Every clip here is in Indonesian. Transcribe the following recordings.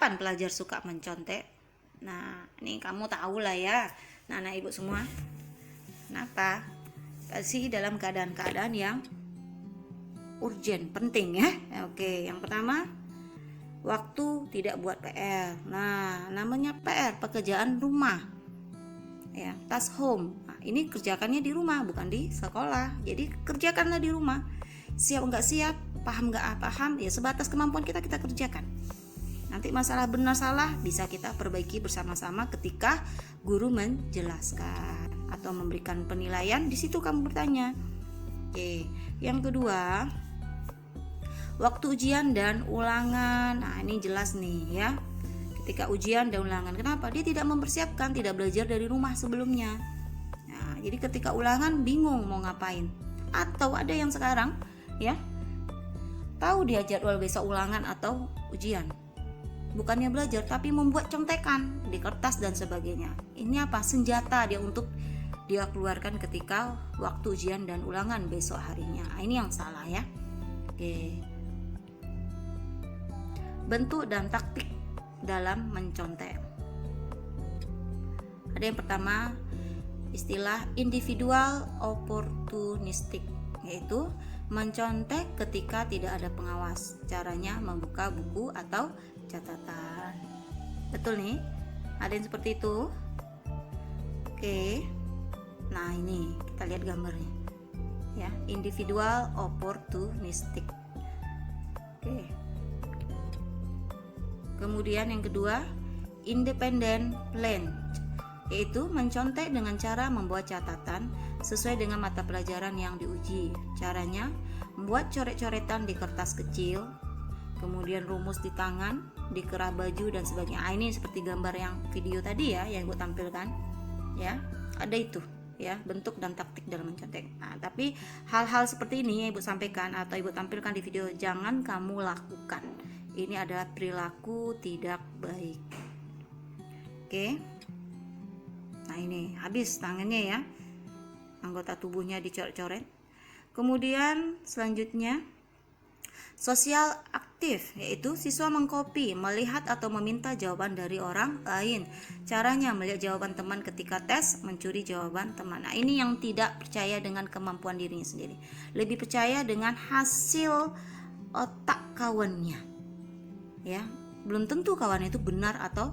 kapan pelajar suka mencontek? Nah, ini kamu tahu lah ya. Nah, anak ibu semua. Kenapa? Pasti dalam keadaan-keadaan yang urgent, penting ya. Oke, yang pertama, waktu tidak buat PR. Nah, namanya PR, pekerjaan rumah. Ya, task home. Nah, ini kerjakannya di rumah, bukan di sekolah. Jadi kerjakanlah di rumah. Siap nggak siap, paham nggak paham, ya sebatas kemampuan kita kerjakan. Nanti masalah benar salah bisa kita perbaiki bersama-sama ketika guru menjelaskan atau memberikan penilaian. Di situ kamu bertanya. Oke, yang kedua, waktu ujian dan ulangan. Nah, ini jelas nih ya. Ketika ujian dan ulangan, kenapa? Dia tidak mempersiapkan, tidak belajar dari rumah sebelumnya. Nah, jadi ketika ulangan bingung mau ngapain. Atau ada yang sekarang ya, tahu dia jadwal besok ulangan atau ujian, bukannya belajar tapi membuat contekan di kertas dan sebagainya. Ini apa? Senjata dia untuk dia keluarkan ketika waktu ujian dan ulangan besok harinya. Ini yang salah ya. Oke. Bentuk dan taktik dalam mencontek. Ada yang pertama, istilah individual opportunistic, yaitu mencontek ketika tidak ada pengawas. Caranya membuka buku atau catatan. Betul nih? Ada yang seperti itu? Oke. Nah, ini kita lihat gambarnya. Ya, individual opportunistic. Oke. Kemudian yang kedua, independent plan, yaitu mencontek dengan cara membuat catatan sesuai dengan mata pelajaran yang diuji. Caranya membuat coret-coretan di kertas kecil, kemudian rumus di tangan, di kerah baju dan sebagainya. Ini seperti gambar yang video tadi ya, yang gue tampilkan. Ya, ada itu ya, bentuk dan taktik dalam mencontek. Nah, tapi hal-hal seperti ini yang ibu sampaikan atau ibu tampilkan di video jangan kamu lakukan. Ini adalah perilaku tidak baik. Oke. Nah, ini habis tangannya ya, anggota tubuhnya dicoret-coret. Kemudian selanjutnya, sosial aktif, yaitu siswa mengcopy, melihat atau meminta jawaban dari orang lain. Caranya melihat jawaban teman ketika tes, mencuri jawaban teman. Nah, ini yang tidak percaya dengan kemampuan dirinya sendiri, lebih percaya dengan hasil otak kawannya. Ya, belum tentu kawan itu benar atau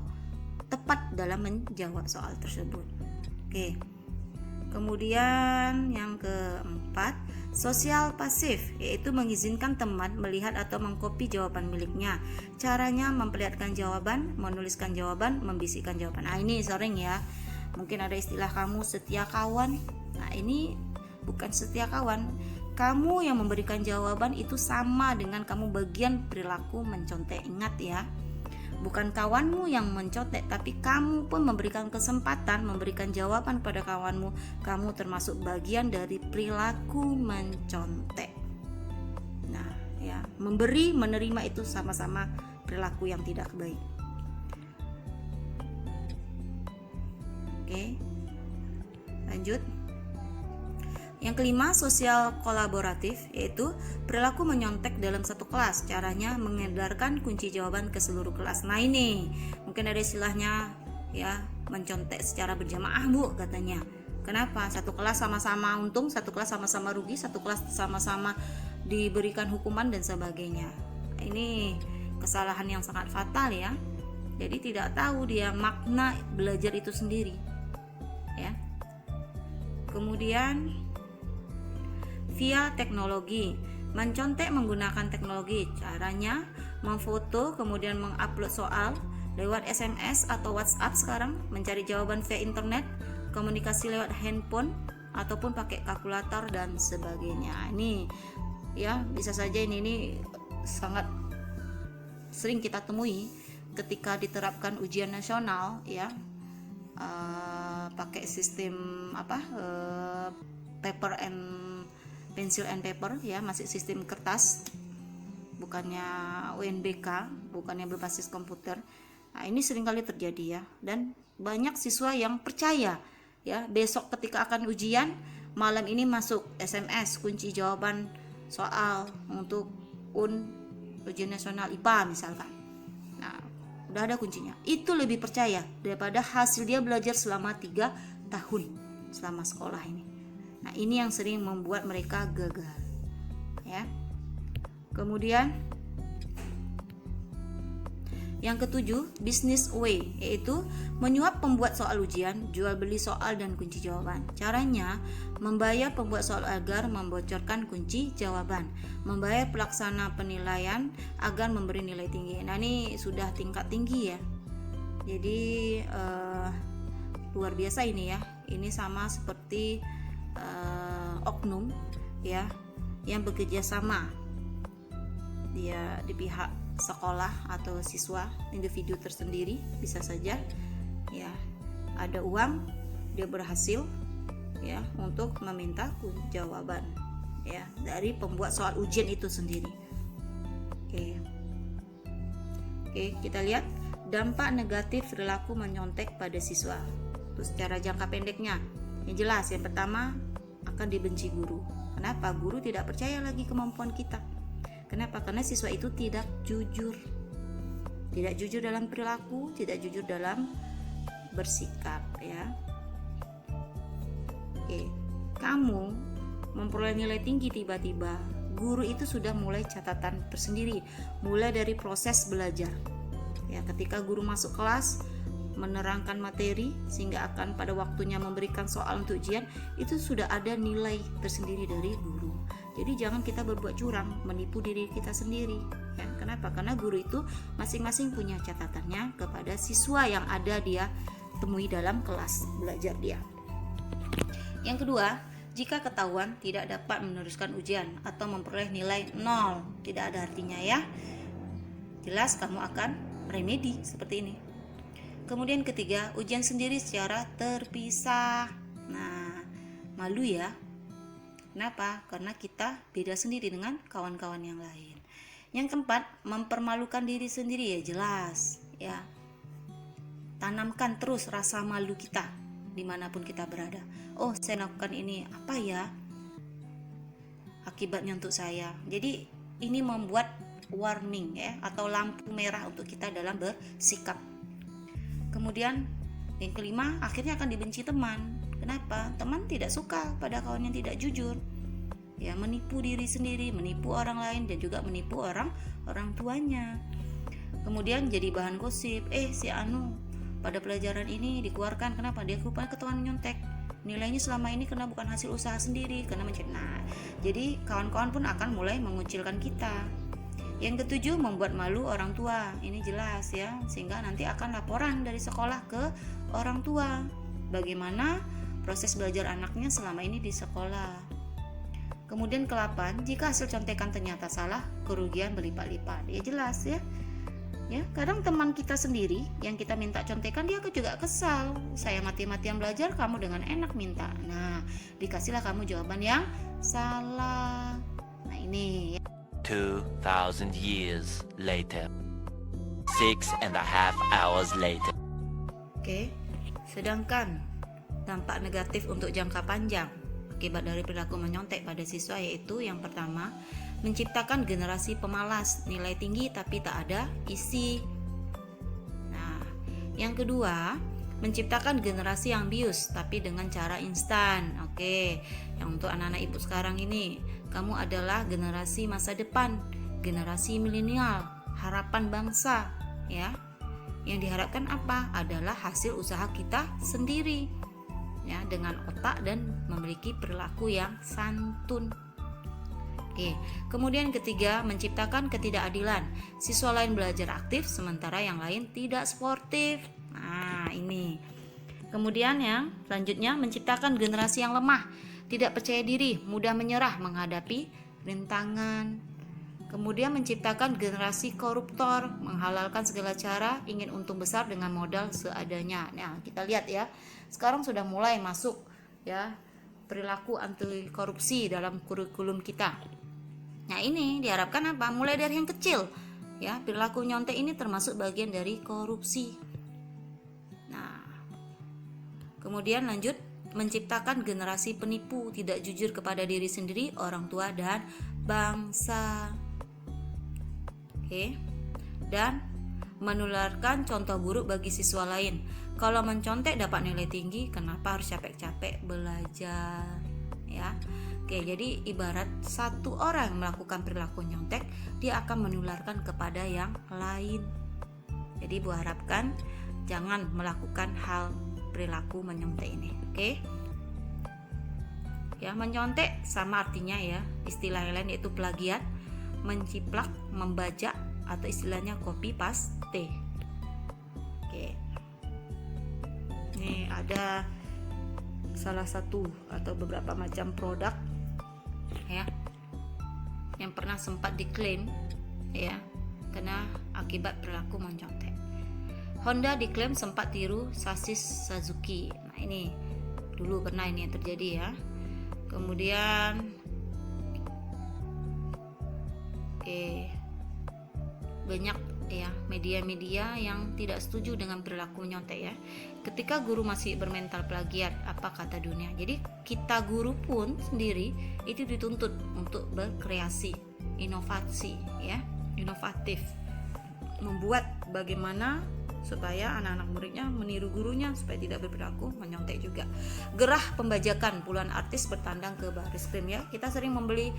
tepat dalam menjawab soal tersebut. Oke. Kemudian yang keempat, sosial pasif, yaitu mengizinkan teman melihat atau mengcopy jawaban miliknya. Caranya memperlihatkan jawaban, menuliskan jawaban, membisikkan jawaban. Nah, ini sering ya. Mungkin ada istilah kamu setia kawan. Nah, ini bukan setia kawan. Kamu yang memberikan jawaban itu sama dengan kamu bagian perilaku mencontek. Ingat ya. Bukan kawanmu yang mencontek, tapi kamu pun memberikan kesempatan, memberikan jawaban pada kawanmu. Kamu termasuk bagian dari perilaku mencontek. Nah, ya, memberi, menerima itu sama-sama perilaku yang tidak baik. Oke, lanjut. Yang kelima, sosial kolaboratif, yaitu perilaku menyontek dalam satu kelas. Caranya mengedarkan kunci jawaban ke seluruh kelas. Nah, ini mungkin ada istilahnya ya, mencontek secara berjamaah bu katanya. Kenapa? Satu kelas sama-sama untung, satu kelas sama-sama rugi, satu kelas sama-sama diberikan hukuman dan sebagainya. Ini kesalahan yang sangat fatal ya. Jadi tidak tahu dia makna belajar itu sendiri ya. Kemudian via teknologi, mencontek menggunakan teknologi. Caranya memfoto kemudian mengupload soal lewat SMS atau WhatsApp sekarang, mencari jawaban via internet, komunikasi lewat handphone ataupun pakai kalkulator dan sebagainya. Ini ya, bisa saja ini sangat sering kita temui ketika diterapkan ujian nasional ya. Pakai sistem paper and pencil and paper ya, masih sistem kertas, bukannya UNBK, bukannya berbasis komputer. Nah, ini seringkali terjadi ya, dan banyak siswa yang percaya ya, besok ketika akan ujian malam ini masuk SMS kunci jawaban soal untuk ujian nasional IPA misalkan. Nah, udah ada kuncinya. Itu lebih percaya daripada hasil dia belajar selama 3 tahun selama sekolah ini. Nah, ini yang sering membuat mereka gagal. Ya. Kemudian yang ketujuh, business way, yaitu menyuap pembuat soal ujian, jual beli soal dan kunci jawaban. Caranya, membayar pembuat soal agar membocorkan kunci jawaban, membayar pelaksana penilaian agar memberi nilai tinggi. Nah, ini sudah tingkat tinggi ya. Jadi luar biasa ini ya. Ini sama seperti oknum ya, yang bekerja sama dia di pihak sekolah atau siswa, individu tersendiri bisa saja ya, ada uang, dia berhasil ya untuk meminta jawaban ya dari pembuat soal ujian itu sendiri. Oke, kita lihat dampak negatif perilaku menyontek pada siswa. Terus secara jangka pendeknya, yang jelas yang pertama akan dibenci guru. Kenapa? Guru tidak percaya lagi kemampuan kita. Kenapa? Karena siswa itu tidak jujur. Tidak jujur dalam perilaku, tidak jujur dalam bersikap ya. Oke. Kamu memperoleh nilai tinggi tiba-tiba, guru itu sudah mulai catatan tersendiri, mulai dari proses belajar. Ya, ketika guru masuk kelas menerangkan materi sehingga akan pada waktunya memberikan soal untuk ujian, itu sudah ada nilai tersendiri dari guru. Jadi jangan kita berbuat curang, menipu diri kita sendiri ya. Kenapa? Karena guru itu masing-masing punya catatannya kepada siswa yang ada dia temui dalam kelas belajar dia. Yang kedua, jika ketahuan tidak dapat meneruskan ujian atau memperoleh nilai 0, tidak ada artinya ya. Jelas kamu akan remedi seperti ini. Kemudian ketiga, ujian sendiri secara terpisah. Nah, malu ya. Kenapa? Karena kita beda sendiri dengan kawan-kawan yang lain. Yang keempat, mempermalukan diri sendiri ya, jelas ya. Tanamkan terus rasa malu kita dimanapun kita berada. Oh, saya lakukan ini, apa ya akibatnya untuk saya? Jadi ini membuat warning ya, atau lampu merah untuk kita dalam bersikap. Kemudian yang kelima, akhirnya akan dibenci teman. Kenapa? Teman tidak suka pada kawan yang tidak jujur. Ya, menipu diri sendiri, menipu orang lain dan juga menipu orang tuanya. Kemudian jadi bahan gosip. Si Anu pada pelajaran ini dikeluarkan, kenapa? Dia rupanya ketahuan nyontek. Nilainya selama ini karena bukan hasil usaha sendiri, karena jadi kawan-kawan pun akan mulai mengucilkan kita. Yang ketujuh, membuat malu orang tua. Ini jelas ya, sehingga nanti akan laporan dari sekolah ke orang tua bagaimana proses belajar anaknya selama ini di sekolah. Kemudian ke-8, jika hasil contekan ternyata salah, kerugian berlipat-lipat. Ya jelas ya. Ya, kadang teman kita sendiri yang kita minta contekan dia juga kesal. Saya mati-matian belajar, kamu dengan enak minta. Nah, dikasihlah kamu jawaban yang salah. Nah, ini ya. 2,000 years later. 6.5 hours later. Oke. Sedangkan dampak negatif untuk jangka panjang akibat dari perilaku menyontek pada siswa yaitu yang pertama, menciptakan generasi pemalas, nilai tinggi tapi tak ada isi. Nah, yang kedua, menciptakan generasi yang bius tapi dengan cara instan. Oke, yang untuk anak-anak ibu sekarang ini, kamu adalah generasi masa depan, generasi milenial, harapan bangsa ya. Yang diharapkan apa? Adalah hasil usaha kita sendiri ya, dengan otak dan memiliki perilaku yang santun. Oke, kemudian ketiga, menciptakan ketidakadilan. Siswa lain belajar aktif sementara yang lain tidak sportif. Nah, ini. Kemudian yang selanjutnya, menciptakan generasi yang lemah, tidak percaya diri, mudah menyerah menghadapi rintangan. Kemudian menciptakan generasi koruptor, menghalalkan segala cara, ingin untung besar dengan modal seadanya. Nah, kita lihat ya, sekarang sudah mulai masuk ya perilaku anti korupsi dalam kurikulum kita. Nah, ini diharapkan apa? Mulai dari yang kecil ya, perilaku nyontek ini termasuk bagian dari korupsi. Nah, kemudian lanjut, menciptakan generasi penipu, tidak jujur kepada diri sendiri, orang tua dan bangsa. Oke. Dan menularkan contoh buruk bagi siswa lain. Kalau mencontek dapat nilai tinggi, kenapa harus capek-capek belajar? Ya. Oke, jadi ibarat satu orang melakukan perilaku nyontek, dia akan menularkan kepada yang lain. Jadi Bu harapkan jangan melakukan hal perilaku menyontek ini. Oke. Ya, menyontek sama artinya ya, istilah yang lain yaitu plagiat, menciplak, membajak, atau istilahnya copy paste. Oke. Ini ada salah satu atau beberapa macam produk ya yang pernah sempat diklaim ya kena akibat perilaku mencontek. Honda diklaim sempat tiru sasis Suzuki. Nah, ini dulu pernah ini yang terjadi ya. Kemudian banyak ya media-media yang tidak setuju dengan perilaku menyontek ya. Ketika guru masih bermental plagiat, apa kata dunia? Jadi kita guru pun sendiri itu dituntut untuk berkreasi, inovasi ya, inovatif, membuat bagaimana supaya anak-anak muridnya meniru gurunya supaya tidak berperilaku menyontek juga. Gerah pembajakan, puluhan artis bertandang ke Baris Krim ya. Kita sering membeli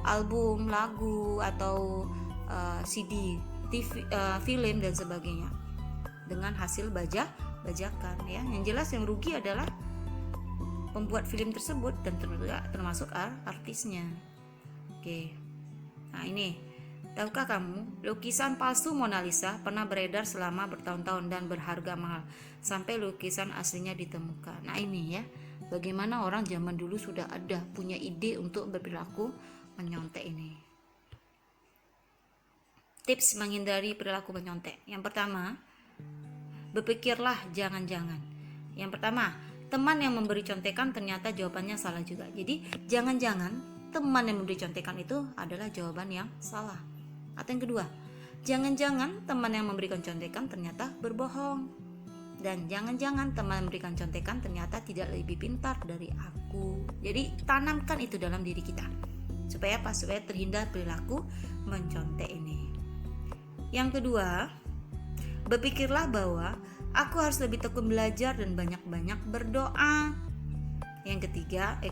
album, lagu atau CD, TV, film dan sebagainya dengan hasil bajakan ya. Yang jelas yang rugi adalah pembuat film tersebut dan termasuk artisnya. Oke. Nah, ini tahukah kamu, lukisan palsu Mona Lisa pernah beredar selama bertahun-tahun dan berharga mahal sampai lukisan aslinya ditemukan. Nah, ini ya, bagaimana orang zaman dulu sudah ada punya ide untuk berperilaku menyontek ini. Tips menghindari perilaku menyontek. Yang pertama, berpikirlah jangan-jangan. Yang pertama, teman yang memberi contekan ternyata jawabannya salah juga. Jadi, jangan-jangan teman yang memberi contekan itu adalah jawaban yang salah. Atau yang kedua, jangan-jangan teman yang memberikan contekan ternyata berbohong. Dan jangan-jangan teman yang memberikan contekan ternyata tidak lebih pintar dari aku. Jadi, tanamkan itu dalam diri kita. Supaya apa? Supaya terhindar perilaku mencontek ini. Yang kedua, berpikirlah bahwa aku harus lebih tekun belajar dan banyak-banyak berdoa. Yang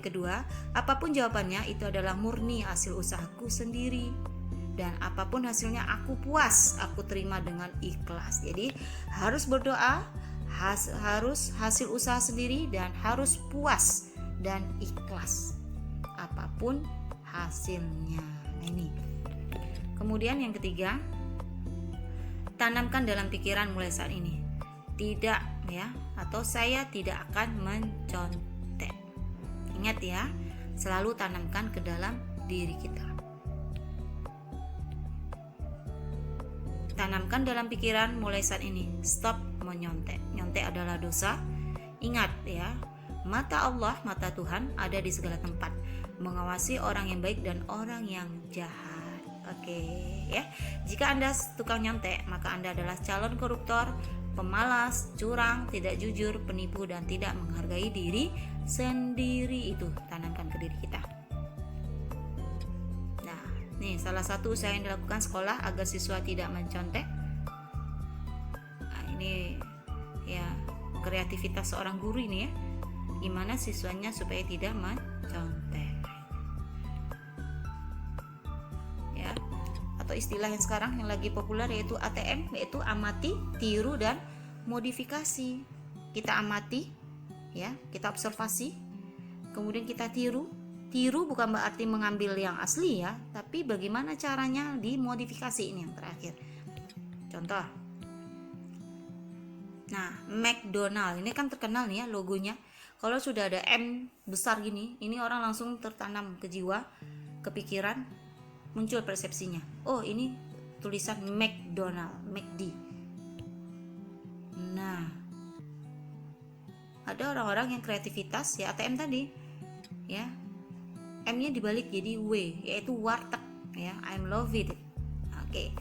kedua, apapun jawabannya itu adalah murni hasil usahaku sendiri. Dan apapun hasilnya aku puas, aku terima dengan ikhlas. Jadi harus berdoa, harus hasil usaha sendiri dan harus puas dan ikhlas. Apapun hasilnya. Nah, ini. Kemudian yang ketiga, tanamkan dalam pikiran mulai saat ini, tidak ya, atau saya tidak akan mencontek. Ingat ya, selalu tanamkan ke dalam diri kita. Tanamkan dalam pikiran mulai saat ini, stop menyontek. Nyontek adalah dosa. Ingat ya, mata Allah, mata Tuhan ada di segala tempat, mengawasi orang yang baik dan orang yang jahat. Oke ya. Jika Anda tukang nyontek, maka Anda adalah calon koruptor, pemalas, curang, tidak jujur, penipu dan tidak menghargai diri sendiri. Itu tanamkan ke diri kita. Nah, nih salah satu usaha yang dilakukan sekolah agar siswa tidak mencontek. Nah, ini ya kreativitas seorang guru ini ya. Gimana siswanya supaya tidak mencontek. Atau istilah yang sekarang yang lagi populer yaitu ATM, yaitu amati, tiru dan modifikasi. Kita amati ya, kita observasi, kemudian kita tiru. Tiru bukan berarti mengambil yang asli ya, tapi bagaimana caranya dimodifikasi, ini yang terakhir. Contoh. Nah, McDonald ini kan terkenal nih ya logonya. Kalau sudah ada M besar gini, ini orang langsung tertanam ke jiwa, kepikiran, muncul persepsinya. Oh, ini tulisan McDonald, McD. Nah, ada orang-orang yang kreativitas ya ATM tadi, ya M-nya dibalik jadi W, yaitu warteg ya. I'm love it. Oke.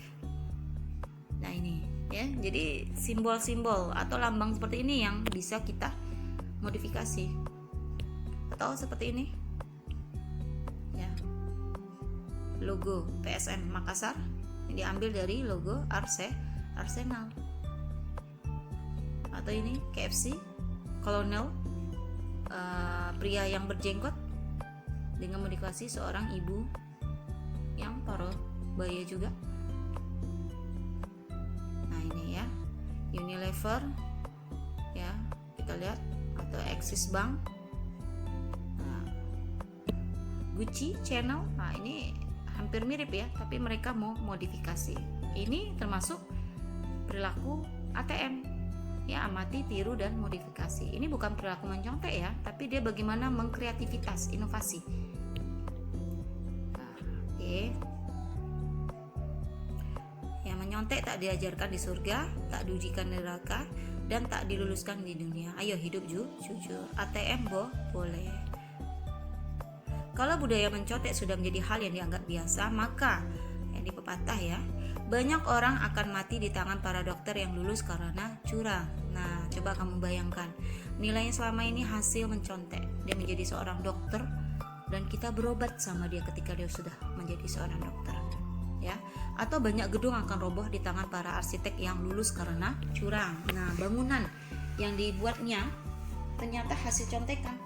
Nah ini ya, jadi simbol-simbol atau lambang seperti ini yang bisa kita modifikasi. Atau seperti ini. Logo PSM Makassar diambil dari logo Arsenal. Atau ini KFC, kolonel, pria yang berjenggot dengan modifikasi seorang ibu yang parubaya juga. Nah ini ya, Unilever ya, kita lihat, atau Axis Bank, Gucci, Chanel. Nah ini hampir mirip ya, tapi mereka mau modifikasi. Ini termasuk perilaku ATM ya, amati, tiru, dan modifikasi. Ini bukan perilaku mencontek ya, tapi dia bagaimana mengkreativitas, inovasi. Nah, oke. Yang menyontek tak diajarkan di surga, tak diujikan di neraka, dan tak diluluskan di dunia. Ayo hidup jujur. ATM boleh. Kalau budaya mencontek sudah menjadi hal yang dianggap biasa, maka yang di pepatah ya, banyak orang akan mati di tangan para dokter yang lulus karena curang. Nah, coba kamu bayangkan, nilainya selama ini hasil mencontek. Dia menjadi seorang dokter dan kita berobat sama dia ketika dia sudah menjadi seorang dokter. Ya, atau banyak gedung akan roboh di tangan para arsitek yang lulus karena curang. Nah, bangunan yang dibuatnya ternyata hasil contekan.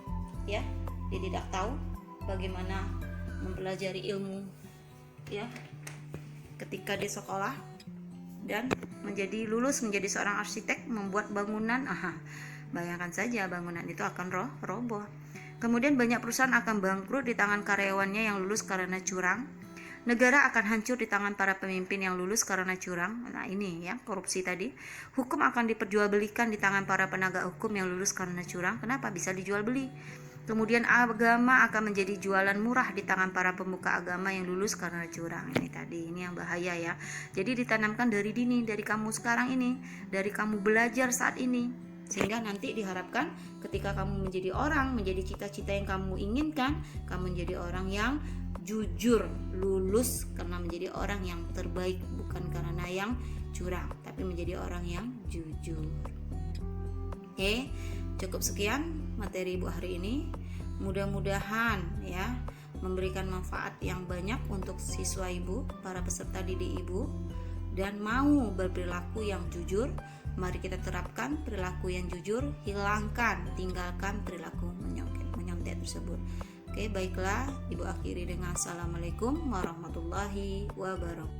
Ya, dia tidak tahu bagaimana mempelajari ilmu ya ketika di sekolah dan lulus menjadi seorang arsitek, membuat bangunan. Bayangkan saja bangunan itu akan roboh. Kemudian banyak perusahaan akan bangkrut di tangan karyawannya yang lulus karena curang. Negara akan hancur di tangan para pemimpin yang lulus karena curang. Nah ini ya, korupsi tadi. Hukum akan diperjualbelikan di tangan para penegak hukum yang lulus karena curang. Kenapa bisa dijual beli? Kemudian agama akan menjadi jualan murah di tangan para pemuka agama yang lulus karena curang. Ini tadi, ini yang bahaya ya. Jadi ditanamkan dari dini, dari kamu sekarang ini, dari kamu belajar saat ini, sehingga nanti diharapkan ketika kamu menjadi orang, menjadi cita-cita yang kamu inginkan, kamu menjadi orang yang jujur, lulus karena menjadi orang yang terbaik, bukan karena yang curang, tapi menjadi orang yang jujur. Oke, cukup sekian materi Ibu hari ini. Mudah-mudahan ya memberikan manfaat yang banyak untuk siswa Ibu, para peserta didik Ibu, dan mau berperilaku yang jujur. Mari kita terapkan perilaku yang jujur, tinggalkan perilaku menyontek tersebut. Oke, baiklah, Ibu akhiri dengan Assalamualaikum warahmatullahi wabarakatuh.